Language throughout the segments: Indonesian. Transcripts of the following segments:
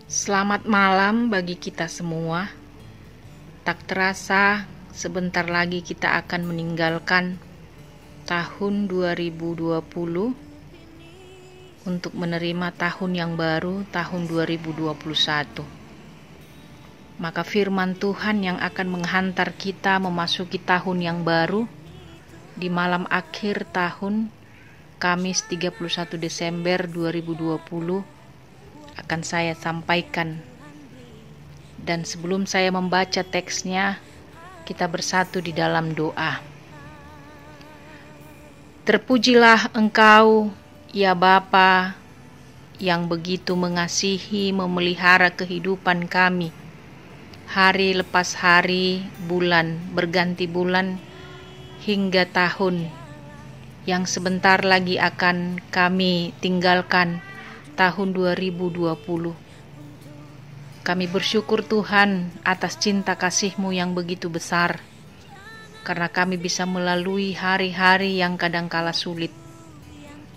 Selamat malam bagi kita semua. Tak terasa sebentar lagi kita akan meninggalkan tahun 2020 untuk menerima tahun yang baru, tahun 2021. Maka firman Tuhan yang akan menghantar kita memasuki tahun yang baru di malam akhir tahun, Kamis 31 Desember 2020 akan saya sampaikan. Dan sebelum saya membaca teksnya, kita bersatu di dalam doa. Terpujilah Engkau, ya Bapa, yang begitu mengasihi memelihara kehidupan kami. Hari lepas hari, bulan berganti bulan, hingga tahun yang sebentar lagi akan kami tinggalkan, tahun 2020. Kami bersyukur Tuhan atas cinta kasih-Mu yang begitu besar, karena kami bisa melalui hari-hari yang kadangkala sulit,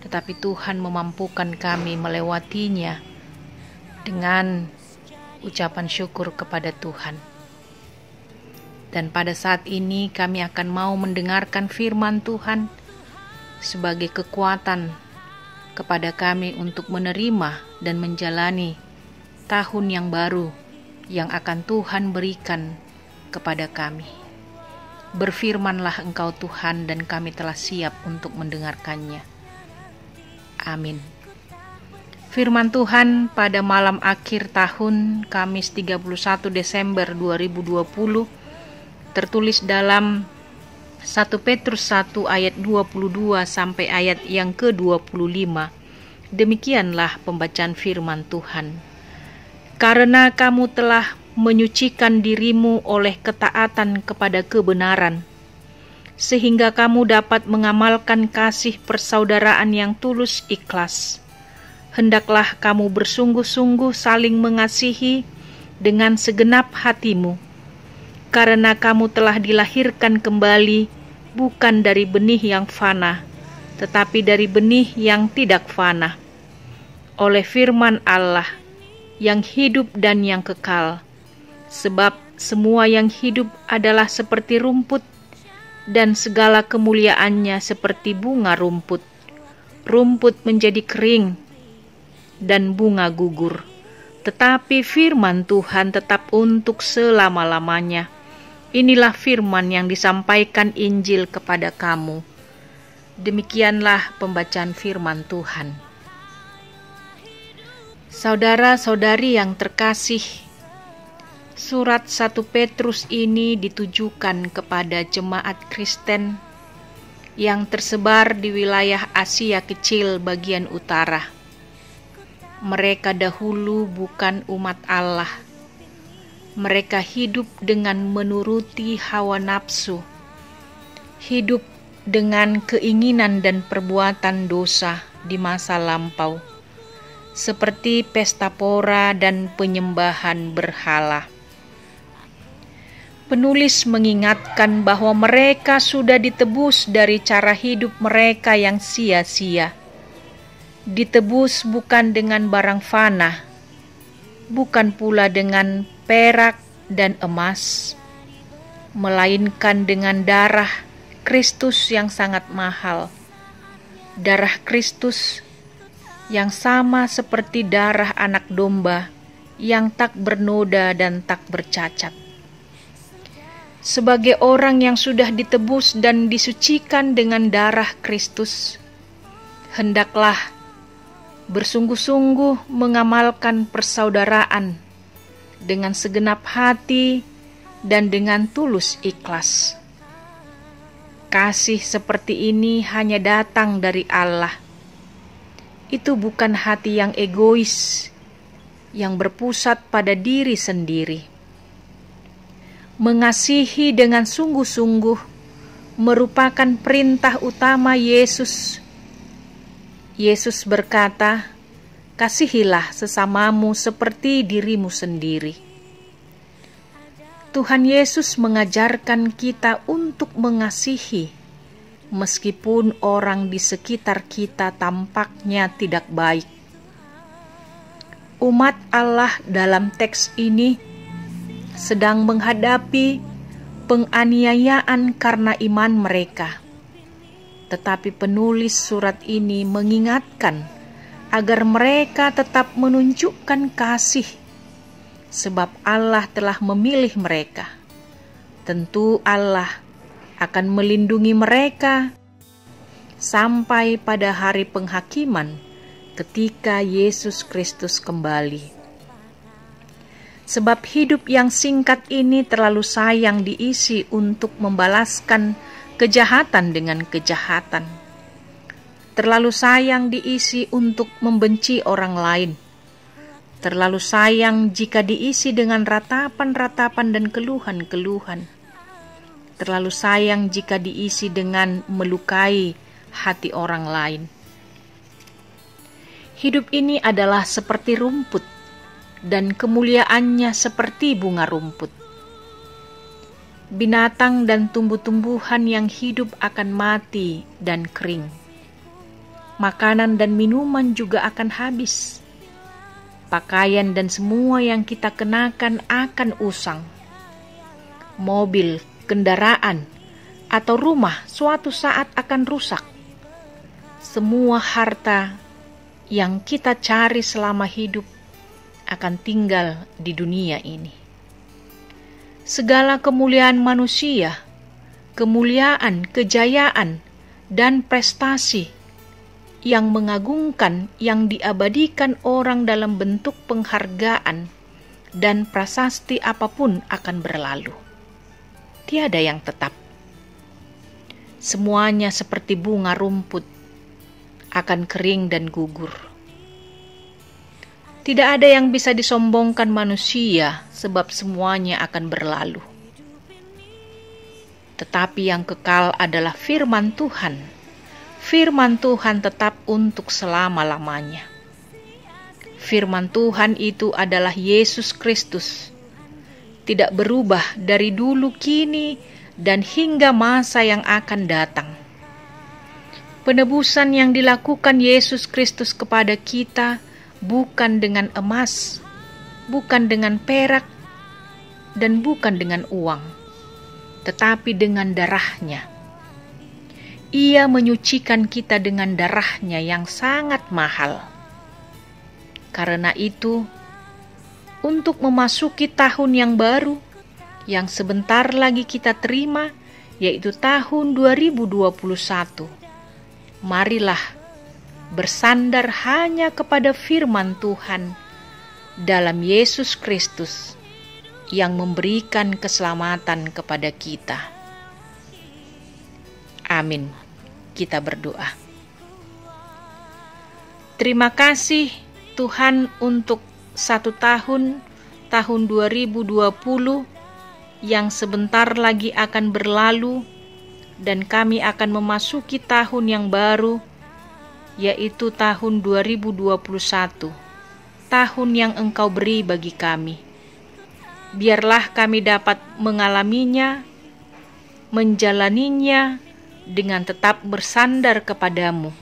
tetapi Tuhan memampukan kami melewatinya dengan ucapan syukur kepada Tuhan. Dan pada saat ini kami akan mau mendengarkan firman Tuhan sebagai kekuatan kepada kami untuk menerima dan menjalani tahun yang baru yang akan Tuhan berikan kepada kami. Berfirmanlah Engkau Tuhan, dan kami telah siap untuk mendengarkannya. Amin. Firman Tuhan pada malam akhir tahun Kamis 31 Desember 2020 tertulis dalam 1 Petrus 1 ayat 22 sampai ayat yang ke-25. Demikianlah pembacaan firman Tuhan. Karena kamu telah menyucikan dirimu oleh ketaatan kepada kebenaran, sehingga kamu dapat mengamalkan kasih persaudaraan yang tulus ikhlas. Hendaklah kamu bersungguh-sungguh saling mengasihi dengan segenap hatimu, karena kamu telah dilahirkan kembali bukan dari benih yang fana, tetapi dari benih yang tidak fana, oleh firman Allah yang hidup dan yang kekal. Sebab semua yang hidup adalah seperti rumput, dan segala kemuliaannya seperti bunga rumput. Rumput menjadi kering, dan bunga gugur, tetapi firman Tuhan tetap untuk selama-lamanya. Inilah firman yang disampaikan Injil kepada kamu. Demikianlah pembacaan firman Tuhan. Saudara-saudari yang terkasih, surat 1 Petrus ini ditujukan kepada jemaat Kristen yang tersebar di wilayah Asia Kecil bagian utara. Mereka dahulu bukan umat Allah. Mereka hidup dengan menuruti hawa nafsu, hidup dengan keinginan dan perbuatan dosa di masa lampau, seperti pesta pora dan penyembahan berhala. Penulis mengingatkan bahwa mereka sudah ditebus dari cara hidup mereka yang sia-sia. Ditebus bukan dengan barang fana, bukan pula dengan perak dan emas, melainkan dengan darah Kristus yang sangat mahal. Darah Kristus yang sama seperti darah anak domba yang tak bernoda dan tak bercacat. Sebagai orang yang sudah ditebus dan disucikan dengan darah Kristus, hendaklah bersungguh-sungguh mengamalkan persaudaraan dengan segenap hati dan dengan tulus ikhlas. Kasih seperti ini hanya datang dari Allah. Itu bukan hati yang egois, yang berpusat pada diri sendiri. Mengasihi dengan sungguh-sungguh merupakan perintah utama Yesus. Yesus berkata, "Kasihilah sesamamu seperti dirimu sendiri." Tuhan Yesus mengajarkan kita untuk mengasihi, meskipun orang di sekitar kita tampaknya tidak baik. umat Allah dalam teks ini sedang menghadapi penganiayaan karena iman mereka. Tetapi penulis surat ini mengingatkan agar mereka tetap menunjukkan kasih, sebab Allah telah memilih mereka. Tentu Allah akan melindungi mereka sampai pada hari penghakiman ketika Yesus Kristus kembali. Sebab hidup yang singkat ini terlalu sayang diisi untuk membalaskan kejahatan dengan kejahatan. Terlalu sayang diisi untuk membenci orang lain. Terlalu sayang jika diisi dengan ratapan-ratapan dan keluhan-keluhan. Terlalu sayang jika diisi dengan melukai hati orang lain. Hidup ini adalah seperti rumput, dan kemuliaannya seperti bunga rumput. Binatang dan tumbuh-tumbuhan yang hidup akan mati dan kering. Makanan dan minuman juga akan habis. Pakaian dan semua yang kita kenakan akan usang. Mobil, kendaraan, atau rumah suatu saat akan rusak. Semua harta yang kita cari selama hidup akan tinggal di dunia ini. Segala kemuliaan manusia, kemuliaan, kejayaan, dan prestasi yang mengagungkan yang diabadikan orang dalam bentuk penghargaan dan prasasti apapun akan berlalu. Tiada yang tetap. Semuanya seperti bunga rumput akan kering dan gugur. Tidak ada yang bisa disombongkan manusia sebab semuanya akan berlalu. Tetapi yang kekal adalah firman Tuhan. Firman Tuhan tetap untuk selama-lamanya. Firman Tuhan itu adalah Yesus Kristus. Tidak berubah dari dulu, kini, dan hingga masa yang akan datang. Penebusan yang dilakukan Yesus Kristus kepada kita bukan dengan emas, bukan dengan perak, dan bukan dengan uang, tetapi dengan darah-Nya. Ia menyucikan kita dengan darah-Nya yang sangat mahal. Karena itu, untuk memasuki tahun yang baru, yang sebentar lagi kita terima, yaitu tahun 2021, marilah bersandar hanya kepada firman Tuhan dalam Yesus Kristus yang memberikan keselamatan kepada kita. Amin. Kita berdoa. Terima kasih Tuhan untuk 1 tahun 2020 yang sebentar lagi akan berlalu, dan kami akan memasuki tahun yang baru, yaitu tahun 2021, tahun yang Engkau beri bagi kami. Biarlah kami dapat mengalaminya, menjalaninya dengan tetap bersandar kepadamu,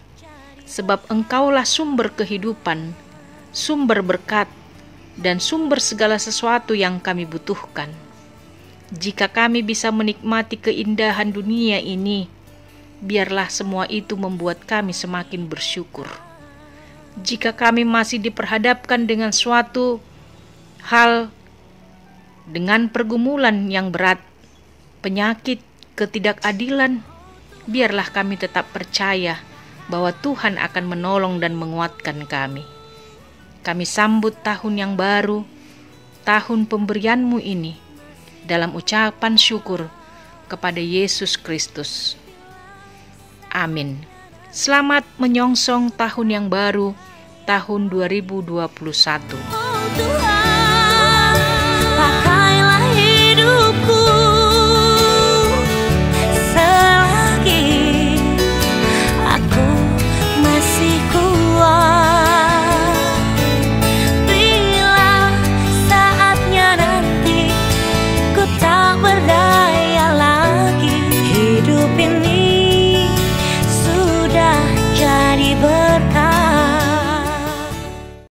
sebab Engkaulah sumber kehidupan, sumber berkat, dan sumber segala sesuatu yang kami butuhkan. Jika kami bisa menikmati keindahan dunia ini, biarlah semua itu membuat kami semakin bersyukur. Jika kami masih diperhadapkan dengan suatu hal, dengan pergumulan yang berat, penyakit, ketidakadilan, biarlah kami tetap percaya bahwa Tuhan akan menolong dan menguatkan kami. Kami sambut tahun yang baru, tahun pemberian-Mu ini, dalam ucapan syukur kepada Yesus Kristus. Amin. Selamat menyongsong tahun yang baru, tahun 2021. Oh Tuhan, pakailah hidup